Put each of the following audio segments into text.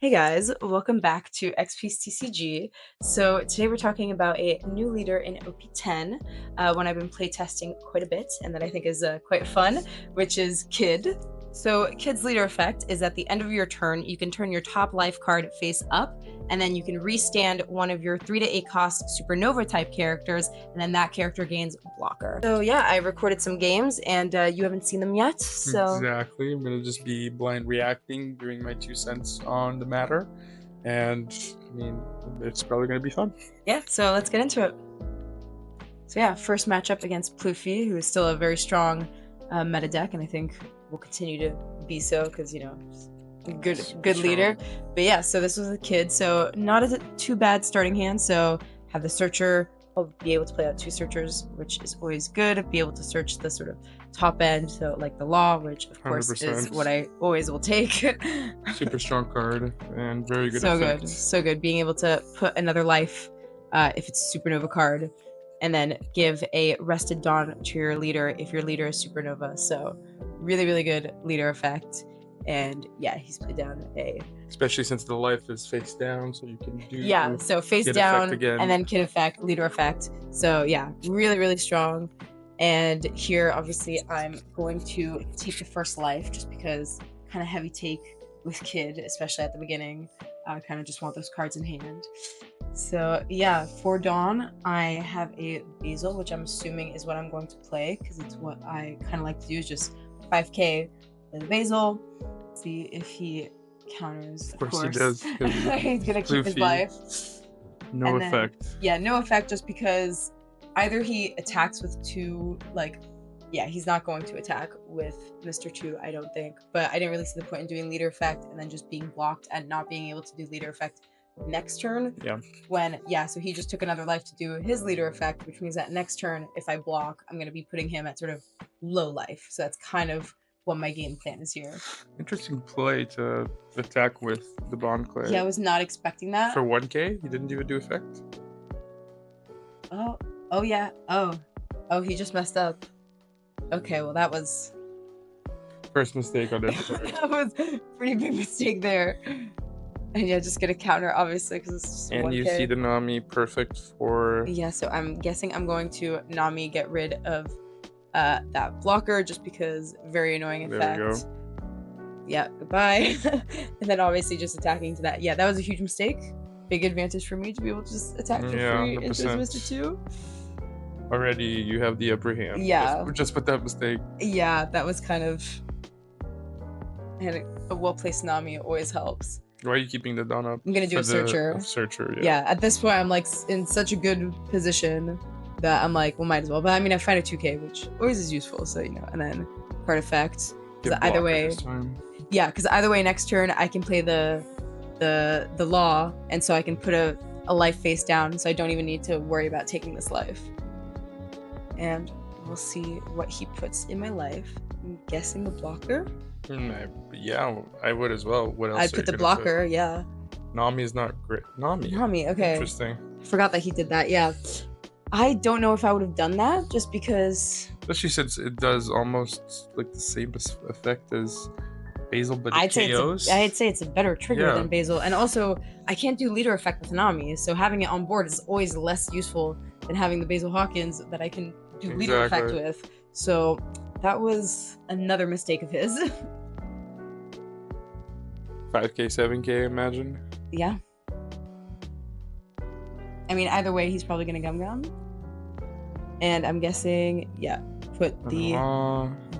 Hey guys, welcome back to OPTCG. So today we're talking about a new leader in OP10, one I've been playtesting quite a bit and that I think is quite fun, which is Kid. So Kid's leader effect is at the end of your turn, you can turn your top life card face up, and then you can restand one of your 3 to 8 cost supernova type characters, and then that character gains blocker. So yeah, I recorded some games and you haven't seen them yet, so... Exactly. I'm going to just be blind reacting, doing my 2 cents on the matter. And, I mean, it's probably going to be fun. Yeah, so let's get into it. So yeah, first matchup against Luffy, who is still a very strong meta deck, and I think will continue to be so because, you know, good leader. But yeah, so this was a Kid, so not a too bad starting hand. So have the Searcher. I'll be able to play out 2 Searchers, which is always good. Be able to search the sort of top end, so like the Law, which of course 100%. is what I always will take. Super strong card and very good So effect. good, so good. Being able to put another life, if it's a Supernova card, and then give a Rested Dawn to your leader if your leader is Supernova. So really, really good leader effect. And yeah, he's played down a... Especially since the life is face down, so you can do... Yeah, so face Kid down, effect again. and then Kid effect, leader effect. So yeah, really, really strong. And here, obviously, I'm going to take the first life, just because kind of heavy take with Kid, especially at the beginning. I kind of just want those cards in hand. So yeah, for Dawn, I have a Basil, which I'm assuming is what I'm going to play, because it's what I kind of like to do, is just 5k play the Basil. See if he counters. Of course he does. He's gonna keep his life. No effect. Yeah, no effect, just because either he attacks with 2, like, yeah, he's not going to attack with Mr. 2, I don't think. But I didn't really see the point in doing leader effect and then just being blocked and not being able to do leader effect next turn. Yeah. When, yeah, so he just took another life to do his leader effect, which means that next turn, if I block, I'm going to be putting him at sort of low life. So that's kind of what my game plan is here. Interesting play to attack with the Bond Clay. Yeah, I was not expecting that. For 1k? He didn't even do effect? Oh yeah. Oh, he just messed up. Okay, well that was... First mistake on it. That was a pretty big mistake there. And yeah, just get a counter, obviously, because it's just 1k. And you see the Nami perfect for... Yeah, so I'm guessing I'm going to Nami get rid of that blocker, just because very annoying effect. There we go. Yeah, goodbye. And then obviously just attacking to that. Yeah, that was a huge mistake. Big advantage for me to be able to just attack for free into Mr. 2. Already you have the upper hand. Yeah. Just with that mistake. Yeah, that was kind of... And a well-placed Nami always helps. Why are you keeping the Dawn up? I'm gonna do a Searcher. Searcher, yeah. Yeah, at this point I'm like in such a good position that I'm like, well, might as well. But I mean, I find a 2k, which always is useful, so, you know. And then card effect. Because either way... Yeah, because either way next turn I can play the Law, and so I can put a life face down, so I don't even need to worry about taking this life. And we'll see what he puts in my life. I'm guessing the blocker. Yeah, I would as well. What else? I'd put the blocker, yeah. Nami is not great. Nami, okay. Interesting. I forgot that he did that, yeah. I don't know if I would have done that, just because... Especially since it does almost like the same effect as Basil, but I'd KOs. I'd say it's a better trigger than Basil. And also, I can't do leader effect with Nami, so having it on board is always less useful than having the Basil Hawkins that I can do leader effect with. So that was another mistake of his. 5k, 7k, imagine. Yeah. I mean, either way, he's probably gonna gum. And I'm guessing, yeah, put the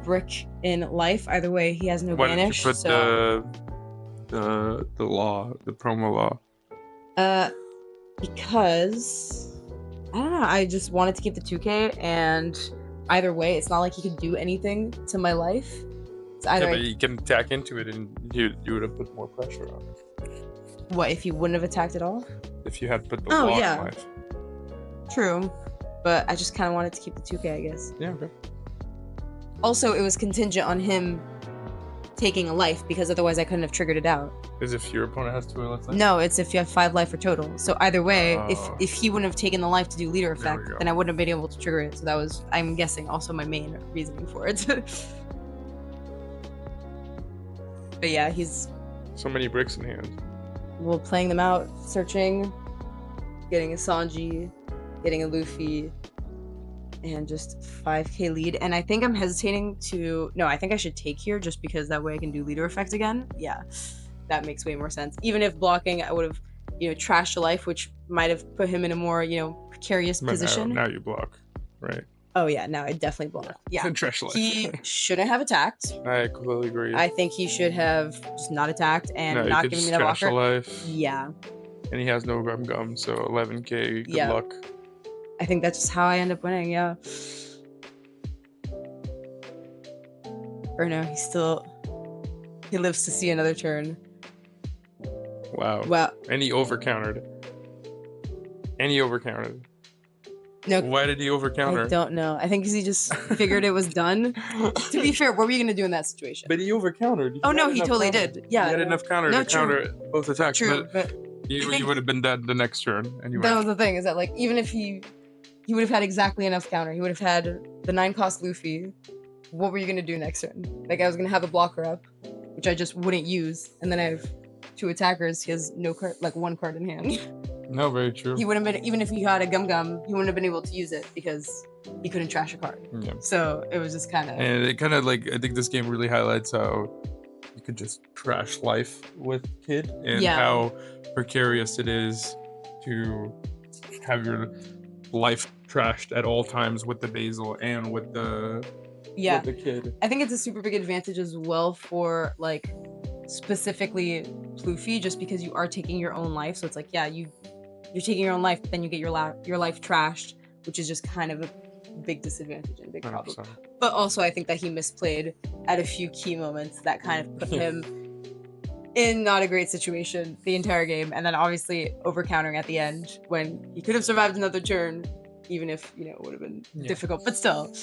brick in life. Either way, he has no banish. Why did you put the Law, the promo Law? Because I don't know. I just wanted to keep the 2k, and either way, it's not like he could do anything to my life. It's either but you can attack into it, and you would have put more pressure on it. What if he wouldn't have attacked at all? If you had put the Law in life. True, but I just kind of wanted to keep the 2k, I guess. Yeah. Okay. Also, it was contingent on him taking a life, because otherwise I couldn't have triggered it out. Is if your opponent has 2 life? No, it's if you have 5 life or total. So either way, if he wouldn't have taken the life to do leader effect, then I wouldn't have been able to trigger it. So that was, I'm guessing, also my main reasoning for it. But yeah, he's... So many bricks in hand. well, playing them out, searching, getting a Sanji, getting a Luffy, and just 5k lead. And I think I'm hesitating to... No, I think I should take here just because that way I can do leader effect again. Yeah, that makes way more sense. Even if blocking, I would have, trashed a life, which might have put him in a more, precarious position. Now you block, right? Oh yeah, now I definitely block. Yeah. Trash life. He shouldn't have attacked. I completely agree. I think he should have just not attacked and not given me that trash blocker. a life. Yeah. And he has no gum, so 11k, good luck. I think that's just how I end up winning, yeah. Or no, he lives to see another turn. Wow. And he overcountered. No. Why did he overcounter? I don't know. I think because he just figured it was done. To be fair, what were you going to do in that situation? But he overcountered. Oh, no, he totally did. Yeah. He had enough counter to counter both attacks. True, but you would have been dead the next turn anyway. That was the thing, is that, like, even if he would have had exactly enough counter. He would have had the 9-cost Luffy. What were you going to do next turn? Like, I was going to have a blocker up, which I just wouldn't use. And then I have 2 attackers. He has no card, like 1 card in hand. No, very true. He wouldn't have been, even if he had a Gum, he wouldn't have been able to use it because he couldn't trash a card. Yeah. So it was just kind of... And it kind of, like, I think this game really highlights how you could just trash life with Kid and how precarious it is to have your life trashed at all times with the Basil and with the Kid. I think it's a super big advantage as well for, like, specifically Luffy, just because you are taking your own life. So it's like, yeah, you're taking your own life, but then you get your life trashed, which is just kind of a big disadvantage and a big problem. 100%. But also, I think that he misplayed at a few key moments that kind of put him in not a great situation the entire game, and then obviously over-countering at the end when he could have survived another turn, even if, it would have been difficult. But still,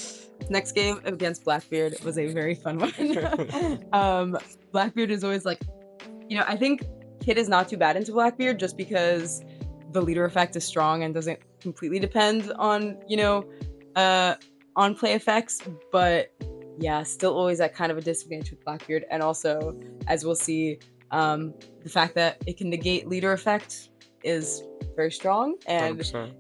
next game against Blackbeard was a very fun one. Blackbeard is always like, I think Kid is not too bad into Blackbeard just because the leader effect is strong and doesn't completely depend on, on play effects. But yeah, still always at kind of a disadvantage with Blackbeard. And also, as we'll see, the fact that it can negate leader effect is very strong. And 100%.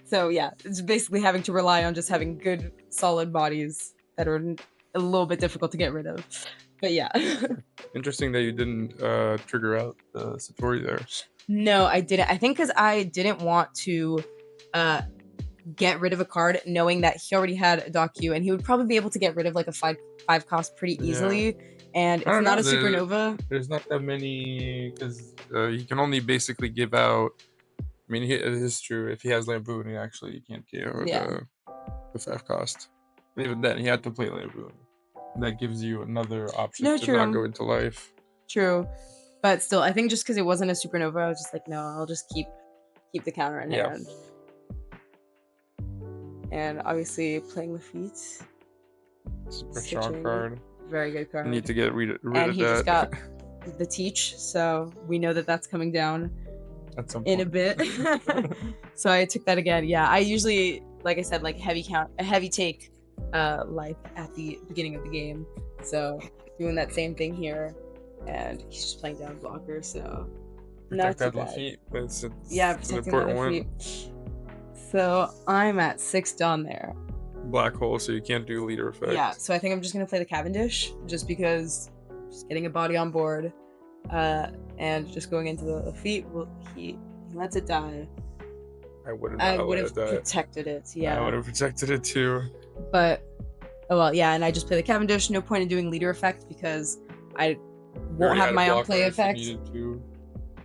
So yeah, it's basically having to rely on just having good, solid bodies that are a little bit difficult to get rid of. But yeah. Interesting that you didn't trigger out the Satori there. No, I didn't. I think because I didn't want to get rid of a card knowing that he already had a Docu, and he would probably be able to get rid of like a 5 cost pretty easily. And it's not a supernova. There's not that many, because you can only basically give out... I mean, it is true. If he has Lamboon, he actually can't give the 5 cost. But even then, he had to play Lamboon. And that gives you another option to not go into life. True. But still, I think just because it wasn't a supernova, I was just like, no, I'll just keep the counter in hand. And obviously, playing the feet. Super strong card. Very good card. You need to get rid of that. And he just got the Teach, so we know that that's coming down in a bit. So I took that again. Yeah, I usually, like I said, like heavy take life at the beginning of the game. So doing that same thing here, and he's just playing down blocker, so not too bad. Feet. It's protecting an important one. Feet. So I'm at 6 done there. Black hole, so you can't do leader effect. Yeah, so I think I'm just gonna play the Cavendish, just because just getting a body on board, and just going into the feet. Well, he lets it die. I would have protected it. Yeah, I would have protected it too. But oh well, yeah. And I just play the Cavendish. No point in doing leader effect because I won't have my own play effect.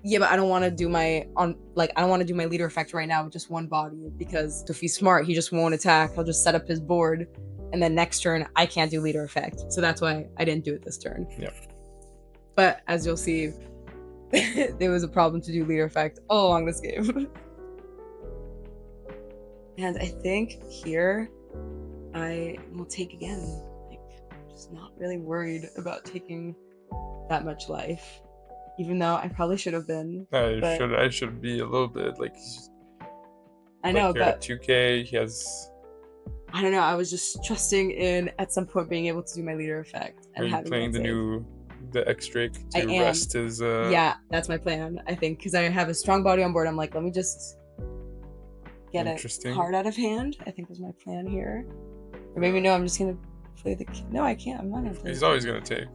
Yeah, but I don't want to do my I don't want to do my leader effect right now with just one body, because if he's smart, he just won't attack. He'll just set up his board, and then next turn I can't do leader effect. So that's why I didn't do it this turn. Yeah. But as you'll see, there was a problem to do leader effect all along this game. And I think here I will take again. Like, I'm just not really worried about taking that much life. Even though I probably should have been. I should be a little bit like. I know, but 2K, he has. I don't know. I was just trusting in at some point being able to do my leader effect and having playing the the X Drake I to am. rest his. Yeah, that's my plan. I think because I have a strong body on board. I'm like, let me just get a card out of hand. I think was my plan here. Or maybe no, I'm just gonna play the. No, I can't. I'm not gonna play. He's always gonna take.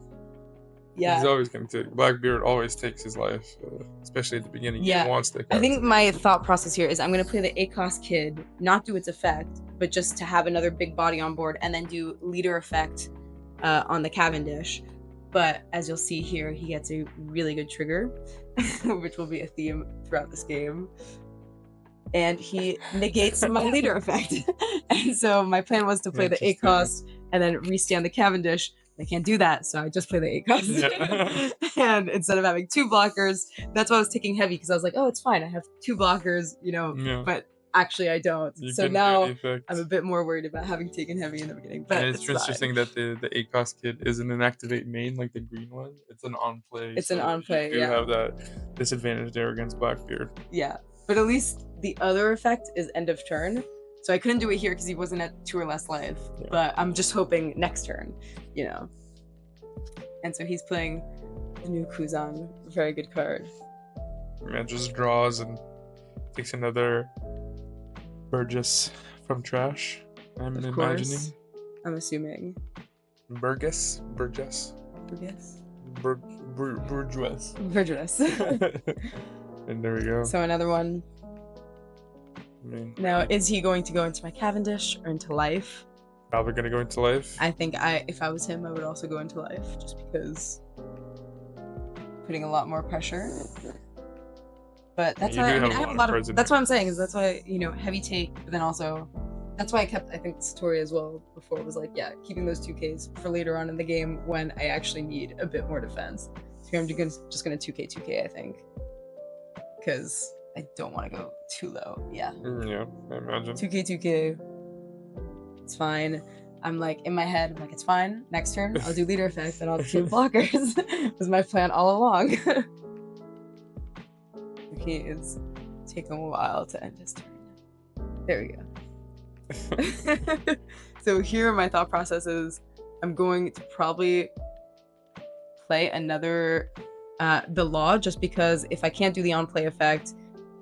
Yeah. He's always gonna take. Blackbeard always takes his life, especially at the beginning. Yeah. He wants to. I think my thought process here is I'm gonna play the Eustass Kid, not do its effect, but just to have another big body on board, and then do leader effect on the Cavendish. But as you'll see here, he gets a really good trigger, which will be a theme throughout this game. And he negates my leader effect. And so my plan was to play the Eustass and then restand the Cavendish. I can't do that, so I just play the Eustass. Yeah. And instead of having 2 blockers, that's why I was taking heavy, because I was like, oh, it's fine. I have 2 blockers, you know, but actually I don't. So now I'm a bit more worried about having taken heavy in the beginning. But and it's interesting that the Eustass Kid isn't an activate main like the green one. It's an on play. It's an on play. You have that disadvantage there against Blackbeard. Yeah, but at least the other effect is end of turn. So I couldn't do it here because he wasn't at 2 or less life. Yeah. But I'm just hoping next turn, you know. And so he's playing the new Kuzan. Very good card. Man just draws and takes another Burgess from trash. I'm imagining. I'm assuming. Burgess. Burgess. Burgess. And there we go. So another one. Now, is he going to go into my Cavendish or into life? Probably going to go into life. I think if I was him, I would also go into life, just because putting a lot more pressure. But that's why I have a lot of. That's what I'm saying is that's why heavy take, but then also that's why I think Satori as well before was like keeping those 2Ks for later on in the game when I actually need a bit more defense. So I'm just gonna 2K I think, because I don't want to go too low. Yeah. Yeah, I imagine. 2K. It's fine. I'm like, in my head, I'm like, it's fine. Next turn, I'll do leader effect and I'll do blockers. Was my plan all along. Okay, it's taking a while to end his turn. There we go. So here my thought process is I'm going to probably play another the law, just because if I can't do the on play effect,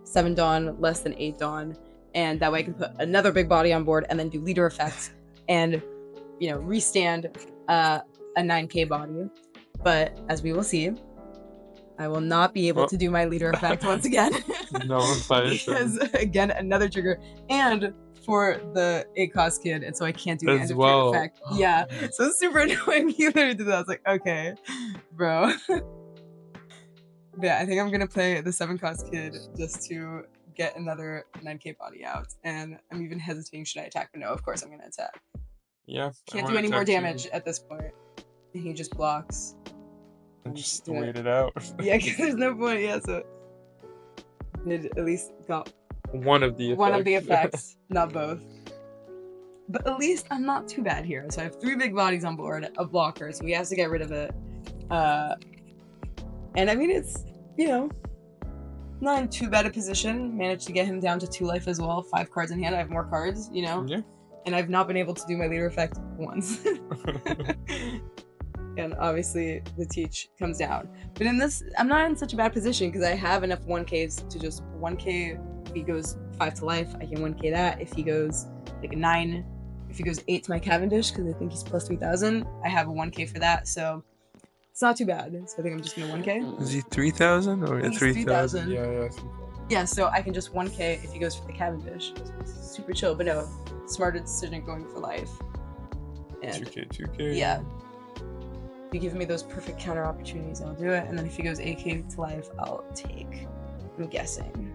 7 Dawn less than 8 Dawn, and that way I can put another big body on board and then do leader effects and restand a 9K body. But as we will see, I will not be able to do my leader effect once again. No, because again, another trigger, and for the Eustass Kid, and so I can't do the end of turn effect. Yeah, so it's super annoying. You literally did that. I was like, okay, bro. Yeah, I think I'm gonna play the 7-cost Kid just to get another 9K body out, and I'm even hesitating should I attack, but no, of course I'm gonna attack. Yeah, can't do any more damage at this point. And he just blocks. And just wait it out. Yeah, because there's no point. Yeah, so it at least got one of the effects, not both. But at least I'm not too bad here. So I have 3 big bodies on board, a blocker, so he has to get rid of it. And I mean, it's not in too bad a position. Managed to get him down to 2 life as well. 5 cards in hand. I have more cards, Yeah. And I've not been able to do my leader effect once. And obviously the teach comes down. But in this, I'm not in such a bad position because I have enough 1Ks to just 1K. If he goes 5 to life, I can 1K that. If he goes like a 9, if he goes 8 to my Cavendish, because I think he's plus 3,000, I have a 1K for that. So it's not too bad. So I think I'm just gonna 1K. Is he 3,000 or 3,000? Yeah. Yeah, so I can just 1K if he goes for the Cavendish. It's super chill, but no, smarter decision going for life. And 2K. Yeah. If you give me those perfect counter opportunities, I'll do it. And then if he goes 8K to life, I'll take. I'm guessing.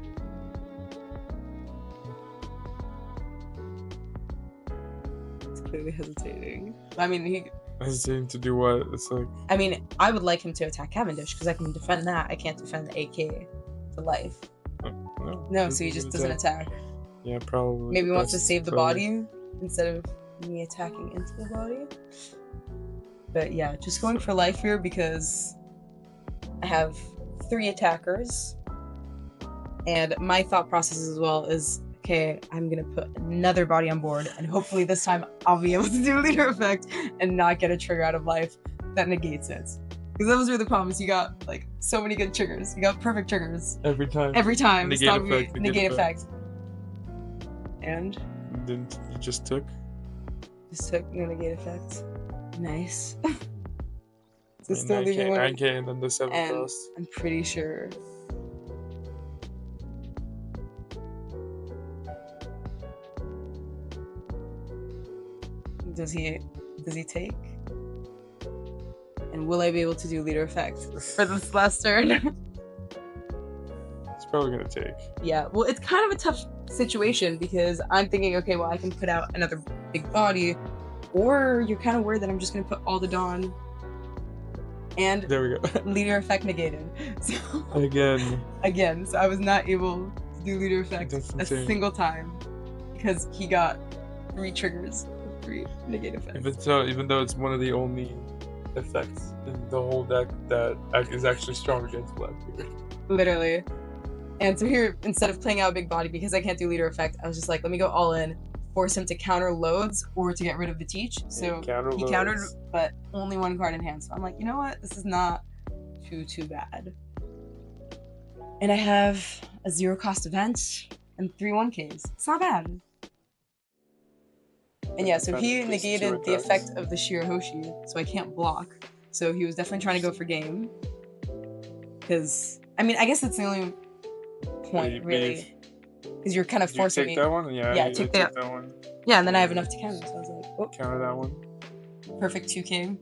It's clearly hesitating. I mean, he. Hesitating to do what? It's like. I mean, I would like him to attack Cavendish because I can defend that. I can't defend the 8K to life. No, so he just doesn't attack. Yeah, probably. Maybe he wants to save the body instead of me attacking into the body. But yeah, just going for life here because I have 3 attackers. And my thought process as well is, okay, I'm going to put another body on board. And hopefully this time I'll be able to do a leader effect and not get a trigger out of life that negates it. Because those were the problems. You got like so many good triggers. You got perfect triggers. Every time. Every time. Negate effect. And then you just took? Just took the negate effect. Nice. So still leaving 9K and then the 7 frost. I'm pretty sure. Does he take? And will I be able to do leader effect for this last turn? It's probably gonna take. Yeah, well, it's kind of a tough situation because I'm thinking, okay, well, I can put out another big body, or you're kind of worried that I'm just gonna put all the Dawn and there we go. Leader effect negated. So again, so I was not able to do leader effect a single time because he got 3 triggers, 3 negate effects. Even though it's one of the only effects in the whole deck that is actually strong against Blackbeard. Literally. And so here, instead of playing out a big body because I can't do leader effect, I was just like, let me go all in, force him to counter loads or to get rid of the teach. So he countered, but only 1 card in hand. So I'm like, you know what? This is not too bad. And I have a 0 cost event and 3 1Ks. It's not bad. And yeah, so he negated the effect of the Shirahoshi, so I can't block. So he was definitely trying to go for game. Because, I mean, I guess that's the only point, really. Because you're kind of forcing me. Take that one? Yeah, take that one. Yeah, and then I have enough to counter, so I was like, oh. Counter that one. Perfect 2K.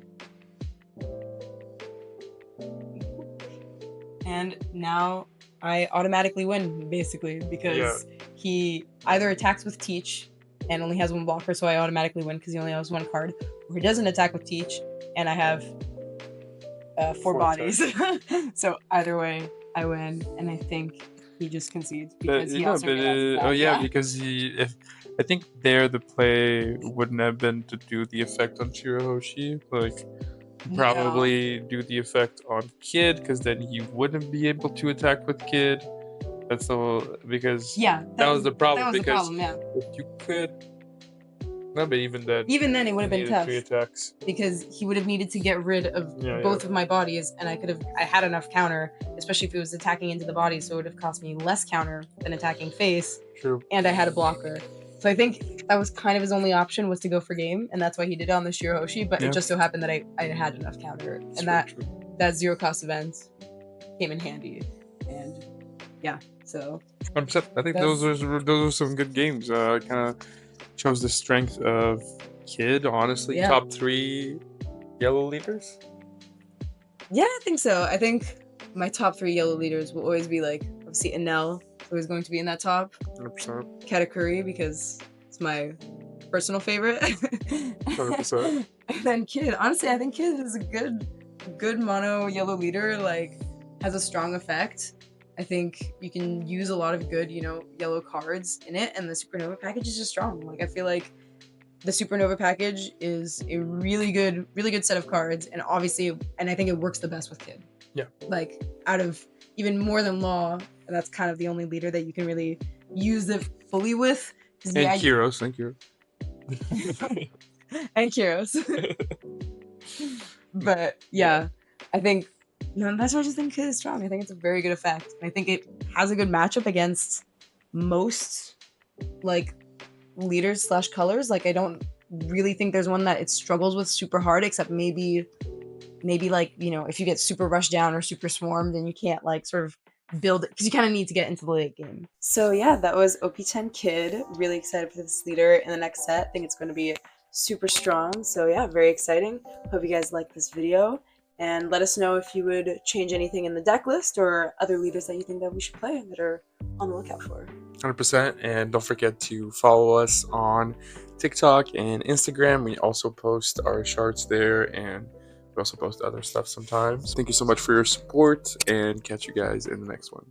And now I automatically win, basically, because he either attacks with Teach and only has 1 blocker, so I automatically win because he only has 1 card, or he doesn't attack with Teach, and I have 4 bodies. So either way, I win, and I think he just concedes because he also because I think the play wouldn't have been to do the effect on Shirahoshi, like probably do the effect on Kid, because then he wouldn't be able to attack with Kid. That's the because that was the problem. Because if you could, no, but even then it would have been tough 3 attacks because he would have needed to get rid of both of my bodies, and I had enough counter, especially if it was attacking into the body, so it would have cost me less counter than attacking face. True. And I had a blocker, so I think that was kind of his only option was to go for game, and that's why he did it on the Shirahoshi. But it just so happened that I had enough counter, and that 0 cost event came in handy, and so 100%. I think those are some good games. Kind of shows the strength of Kid, honestly. Top 3 yellow leaders? Yeah, I think so. I think my top 3 yellow leaders will always be like, obviously, Enel, who is going to be in that top. 100%. Katakuri, because it's my personal favorite. 100%. And then Kid. Honestly, I think Kid is a good mono yellow leader, like, has a strong effect. I think you can use a lot of good, yellow cards in it, and the Supernova package is just strong. Like, I feel like the Supernova package is a really good set of cards, and I think it works the best with Kid. Yeah. Like, out of even more than Law, that's kind of the only leader that you can really use it fully with. And Kyros, thank you. And Kyros. But yeah, I think that's why I just think Kid is strong. I think it's a very good effect. And I think it has a good matchup against most like leaders / colors. Like, I don't really think there's one that it struggles with super hard, except maybe like, if you get super rushed down or super swarmed, then you can't like sort of build it because you kind of need to get into the late game. So yeah, that was OP10 Kid. Really excited for this leader in the next set. I think it's going to be super strong. So yeah, very exciting. Hope you guys like this video. And let us know if you would change anything in the deck list or other leaders that you think that we should play that are on the lookout for. 100%. And don't forget to follow us on TikTok and Instagram. We also post our charts there, and we also post other stuff sometimes. Thank you so much for your support, and catch you guys in the next one.